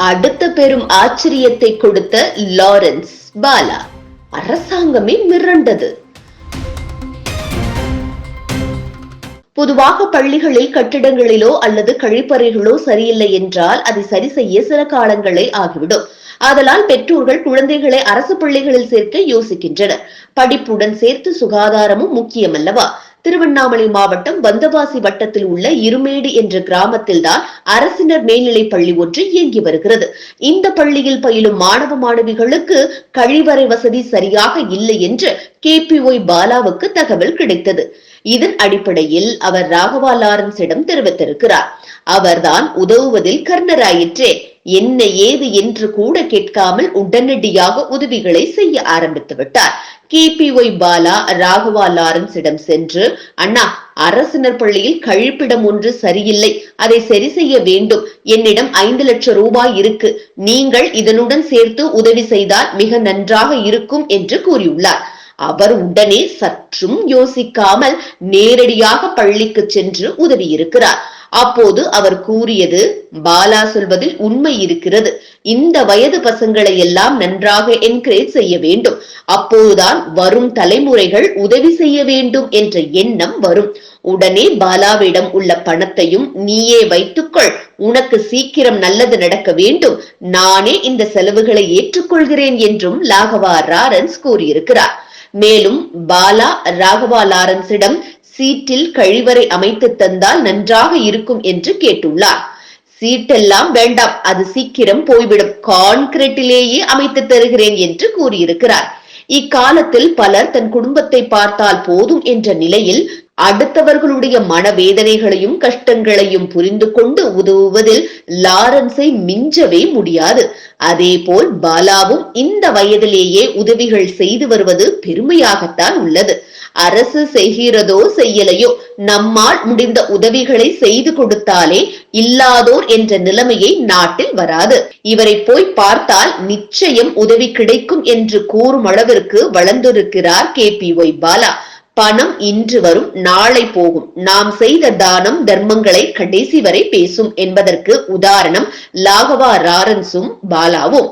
அடுத்த பெரும் ஆச்சரியத்தை கொடுத்த லாரன்ஸ் பாலா. அரசாங்கமே மிரண்டது. பொதுவாக பள்ளிகளில் கட்டிடங்களிலோ அல்லது கழிப்பறைகளோ சரியில்லை என்றால் அதை சரி செய்ய சில காலங்களே ஆகிவிடும். ஆதலால் பெற்றோர்கள் குழந்தைகளை அரசு பள்ளிகளில் சேர்க்க யோசிக்கின்றனர். படிப்புடன் சேர்த்து சுகாதாரமும் முக்கியமல்லவா? திருவண்ணாமலை மாவட்டம் வந்தவாசி வட்டத்தில் உள்ள இருமேடு என்ற கிராமத்தில் தான் அரசினர் மேல்நிலை பள்ளி ஒன்று இயங்கி வருகிறது. இந்த பள்ளியில் பயிலும் மாணவ மாணவிகளுக்கு கழிவறை வசதி சரியாக இல்லை என்று KPY பாலாவுக்கு தகவல் கிடைத்தது. இதன் அடிப்படையில் அவர் ராகவா லாரன்ஸிடம் தெரிவித்திருக்கிறார். அவர்தான் உதவுவதில் கர்ணராயிற்றே. என்ன ஏது என்று கூட கேட்காமல் உடனடியாக உதவிகளை செய்ய ஆரம்பித்து விட்டார். KPY பாலா ராகவா லாரன்ஸிடம் சென்று, அண்ணா, அரசினர் பள்ளியில் கழிப்பிடம் ஒன்று சரியில்லை, அதை சரி செய்ய வேண்டும். என்னிடம் 5 லட்சம் ரூபாய் இருக்கு. நீங்கள் இதனுடன் சேர்த்து உதவி செய்தால் மிக நன்றாக இருக்கும் என்று கூறியுள்ளார். அவர் உடனே சற்றும் யோசிக்காமல் நேரடியாக பள்ளிக்கு சென்று உதவியிருக்கிறார். அப்போது அவர் கூறியது, பாலா சொல்வதில் உண்மை இருக்கிறது. இந்த வயது பசங்களை எல்லாம் நன்றாக என்கரேஜ் செய்ய வேண்டும். அப்போதுதான் வரும் தலைமுறைகள் உதவி செய்ய வேண்டும் என்ற எண்ணம் வரும். உடனே பாலாவிடம் உள்ள பணத்தையும் நீயே வைத்துக்கொள், உனக்கு சீக்கிரம் நல்லது நடக்க வேண்டும், நானே இந்த செலவுகளை ஏற்றுக்கொள்கிறேன் என்றும் ராகவா லாரன்ஸ் கூறியிருக்கிறார். மேலும் பாலா ராகவா லாரன்ஸிடம் சீட்டில் கழிவறை அமைத்து தந்தால் நன்றாக இருக்கும் என்று கேட்டுள்ளார். சீட்டெல்லாம் வேண்டாம், அது சீக்கிரம் போய்விடும், கான்கிரீட்டிலேயே அமைத்து தருகிறேன் என்று கூறியிருக்கிறார். இக்காலத்தில் பலர் தன் குடும்பத்தை பார்த்தால் போதும் என்ற நிலையில் அடுத்தவர்களுடைய மனவேதனைகளையும் கஷ்டங்களையும் புரிந்து கொண்டு உதவுவதில் லாரன்ஸை மிஞ்சவே முடியாது. அதேபோல் பாலாவும் இந்த வயதிலேயே உதவிகள் செய்து வருவது பெருமையாகத்தான் உள்ளது. அரசு செய்கிறதோ செய்யலையோ, நம்மால் முடிந்த உதவிகளை செய்து கொடுத்தாலே இல்லாதோர் என்ற நிலைமையை நாட்டில் வராது. இவரை போய் பார்த்தால் நிச்சயம் உதவி கிடைக்கும் என்று கூறும் அளவிற்கு வளர்ந்திருக்கிறார் KPY பாலா. பணம் இன்று வரும், நாளை போகும். நாம் செய்த தானம் தர்மங்களை கடைசி வரை பேசும் என்பதற்கு உதாரணம் ராகவா லாரன்ஸும் பாலாவும்.